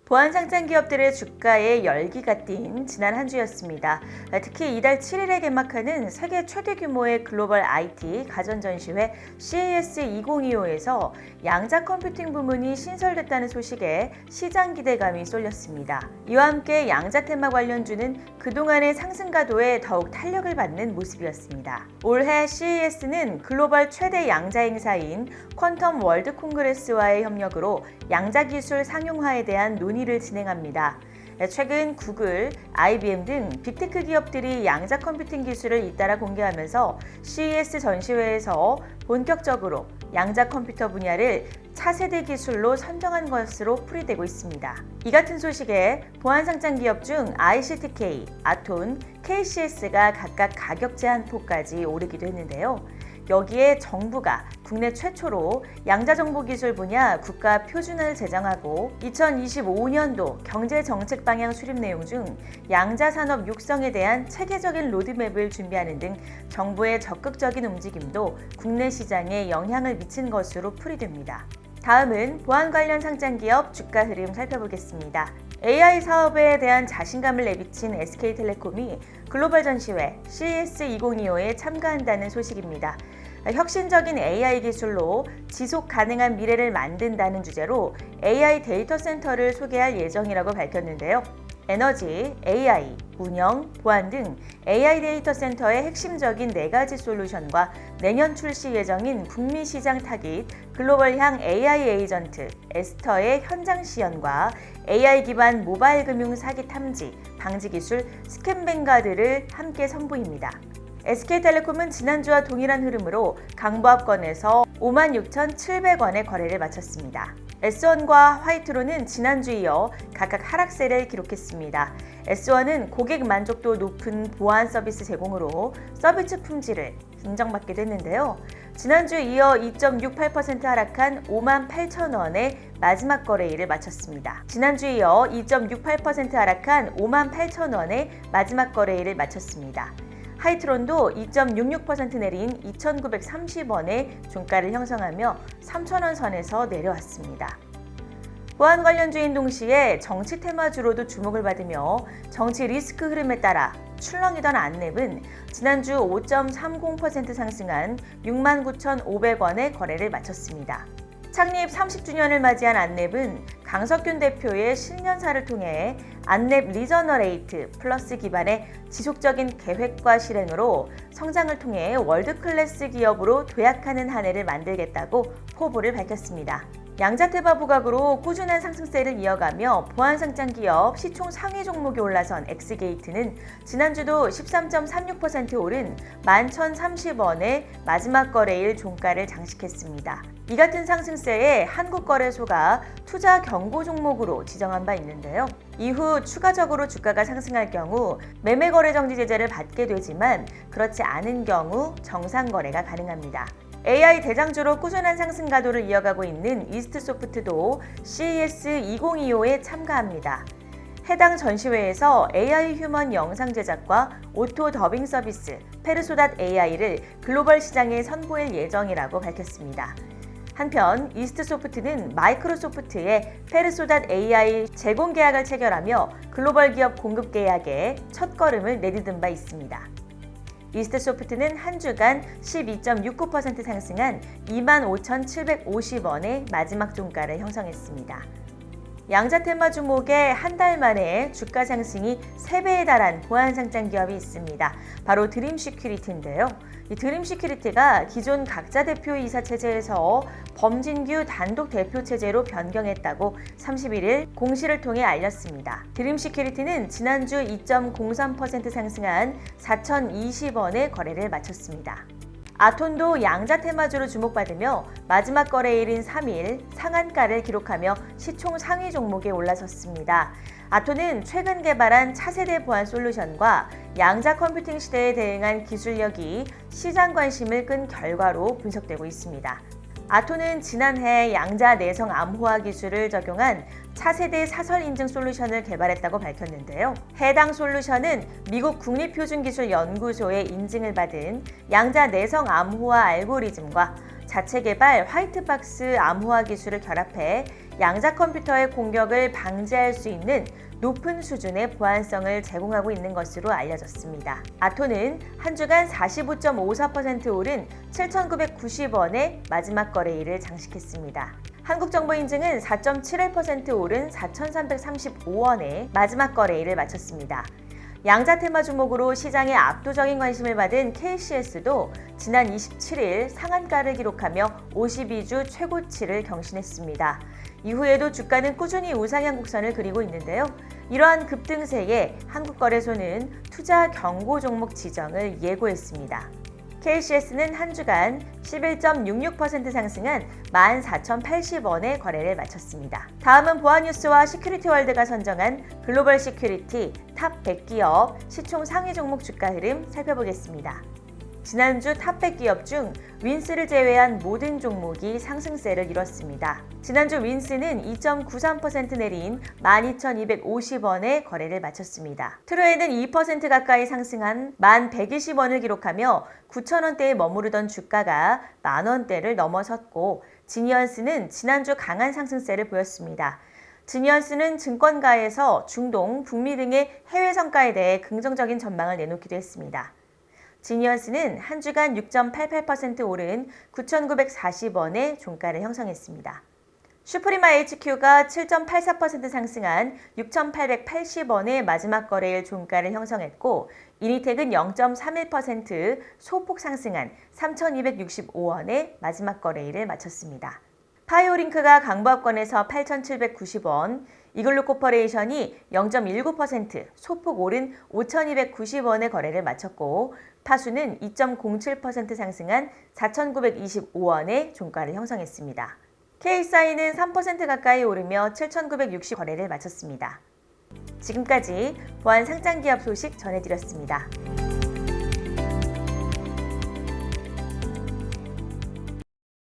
보안상장 기업들의 주가에 열기가 띈 지난 한 주였습니다. 특히 이달 7일에 개막하는 세계 최대 규모의 글로벌 IT 가전전시회 CES 2025에서 양자 컴퓨팅 부문이 신설됐다는 소식에 시장 기대감이 쏠렸습니다. 이와 함께 양자 테마 관련주는 그동안의 상승 가도에 더욱 탄력을 받는 모습이었습니다. 올해 CES는 글로벌 최대 양자 행사인 퀀텀 월드 콩그레스와의 협력으로 양자 기술 상용화에 대한 논의를 진행합니다. 최근 구글, IBM 등 빅테크 기업들이 양자 컴퓨팅 기술을 잇따라 공개하면서 CES 전시회에서 본격적으로 양자 컴퓨터 분야를 차세대 기술로 선정한 것으로 풀이되고 있습니다. 이 같은 소식에 보안상장 기업 중 ICTK, 아톤, KCS가 각각 가격 제한폭까지 오르기도 했는데요. 여기에 정부가 국내 최초로 양자정보기술 분야 국가 표준을 제정하고 2025년도 경제정책 방향 수립 내용 중 양자산업 육성에 대한 체계적인 로드맵을 준비하는 등 정부의 적극적인 움직임도 국내 시장에 영향을 미친 것으로 풀이됩니다. 다음은 보안 관련 상장기업 주가 흐름 살펴보겠습니다. AI 사업에 대한 자신감을 내비친 SK텔레콤이 글로벌 전시회 CES 2025에 참가한다는 소식입니다. 혁신적인 AI 기술로 지속 가능한 미래를 만든다는 주제로 AI 데이터 센터를 소개할 예정이라고 밝혔는데요. 에너지, AI, 운영, 보안 등 AI 데이터 센터의 핵심적인 4가지 솔루션과 내년 출시 예정인 북미 시장 타깃 글로벌향 AI 에이전트 에스터의 현장 시연과 AI 기반 모바일 금융 사기 탐지, 방지 기술 스캔뱅가드를 함께 선보입니다. SK텔레콤은 지난주와 동일한 흐름으로 강보합권에서 56,700원의 거래를 마쳤습니다. S1과 화이트로는 지난주 이어 각각 하락세를 기록했습니다. S1은 고객 만족도 높은 보안 서비스 제공으로 서비스 품질을 인정받기도 했는데요. 지난주 이어 2.68% 하락한 58,000원의 마지막 거래일을 마쳤습니다. 지난주 이어 2.68% 하락한 58,000원의 마지막 거래일을 마쳤습니다. 하이트론도 2.66% 내린 2,930원의 종가를 형성하며 3,000원 선에서 내려왔습니다. 보안 관련주인 동시에 정치 테마주로도 주목을 받으며 정치 리스크 흐름에 따라 출렁이던 안랩은 지난주 5.30% 상승한 69,500원의 거래를 마쳤습니다. 창립 30주년을 맞이한 안랩은 강석균 대표의 신년사를 통해 안랩 리저너레이트 플러스 기반의 지속적인 계획과 실행으로 성장을 통해 월드클래스 기업으로 도약하는 한 해를 만들겠다고 포부를 밝혔습니다. 양자테마 부각으로 꾸준한 상승세를 이어가며 보안상장 기업 시총 상위 종목에 올라선 엑스게이트는 지난주도 13.36% 오른 11,030원의 마지막 거래일 종가를 장식했습니다. 이 같은 상승세에 한국거래소가 투자 경고 종목으로 지정한 바 있는데요. 이후 추가적으로 주가가 상승할 경우 매매거래 정지 제재를 받게 되지만 그렇지 않은 경우 정상거래가 가능합니다. AI 대장주로 꾸준한 상승 가도를 이어가고 있는 이스트소프트도 CES 2025에 참가합니다. 해당 전시회에서 AI 휴먼 영상 제작과 오토 더빙 서비스 페르소닷AI를 글로벌 시장에 선보일 예정이라고 밝혔습니다. 한편 이스트소프트는 마이크로소프트의 페르소닷AI 제공 계약을 체결하며 글로벌 기업 공급 계약에 첫걸음을 내디딘 바 있습니다. 이스트소프트는 한 주간 12.69% 상승한 25,750원의 마지막 종가를 형성했습니다. 양자테마 주목에 한 달 만에 주가 상승이 3배에 달한 보안상장 기업이 있습니다. 바로 드림시큐리티인데요. 이 드림시큐리티가 기존 각자 대표이사 체제에서 범진규 단독 대표 체제로 변경했다고 31일 공시를 통해 알렸습니다. 드림시큐리티는 지난주 2.03% 상승한 4,020원의 거래를 마쳤습니다. 아톤도 양자 테마주로 주목받으며 마지막 거래일인 3일 상한가를 기록하며 시총 상위 종목에 올라섰습니다. 아톤은 최근 개발한 차세대 보안 솔루션과 양자 컴퓨팅 시대에 대응한 기술력이 시장 관심을 끈 결과로 분석되고 있습니다. 아톤은 지난해 양자 내성 암호화 기술을 적용한 차세대 사설 인증 솔루션을 개발했다고 밝혔는데요. 해당 솔루션은 미국 국립표준기술연구소의 인증을 받은 양자 내성 암호화 알고리즘과 자체 개발 화이트박스 암호화 기술을 결합해 양자 컴퓨터의 공격을 방지할 수 있는 높은 수준의 보안성을 제공하고 있는 것으로 알려졌습니다. 아토는 한 주간 45.54% 오른 7,990원의 마지막 거래일을 장식했습니다. 한국정보인증은 4.71% 오른 4,335원의 마지막 거래일을 마쳤습니다. 양자 테마 종목으로 시장에 압도적인 관심을 받은 KCS도 지난 27일 상한가를 기록하며 52주 최고치를 경신했습니다. 이후에도 주가는 꾸준히 우상향 곡선을 그리고 있는데요. 이러한 급등세에 한국거래소는 투자 경고 종목 지정을 예고했습니다. KCS는 한 주간 11.66% 상승한 14,080원의 거래를 마쳤습니다. 다음은 보안뉴스와 시큐리티월드가 선정한 글로벌 시큐리티 탑 100기업 시총 상위 종목 주가 흐름 살펴보겠습니다. 지난주 탑 100기업 중 윈스를 제외한 모든 종목이 상승세를 이뤘습니다. 지난주 윈스는 2.93% 내린 12,250원의 거래를 마쳤습니다. 트루에는 2% 가까이 상승한 1,120원을 기록하며 9,000원대에 머무르던 주가가 만원대를 넘어섰고, 지니언스는 지난주 강한 상승세를 보였습니다. 지니언스는 증권가에서 중동, 북미 등의 해외 성과에 대해 긍정적인 전망을 내놓기도 했습니다. 지니언스는 한 주간 6.88% 오른 9,940원의 종가를 형성했습니다. 슈프리마 HQ가 7.84% 상승한 6,880원의 마지막 거래일 종가를 형성했고, 이니텍은 0.31% 소폭 상승한 3,265원의 마지막 거래일을 마쳤습니다. 파이오링크가 강보합권에서 8,790원, 이글루 코퍼레이션이 0.19% 소폭 오른 5,290원의 거래를 마쳤고, 파수는 2.07% 상승한 4,925원의 종가를 형성했습니다. KSI는 3% 가까이 오르며 7,960 거래를 마쳤습니다. 지금까지 보안 상장기업 소식 전해드렸습니다.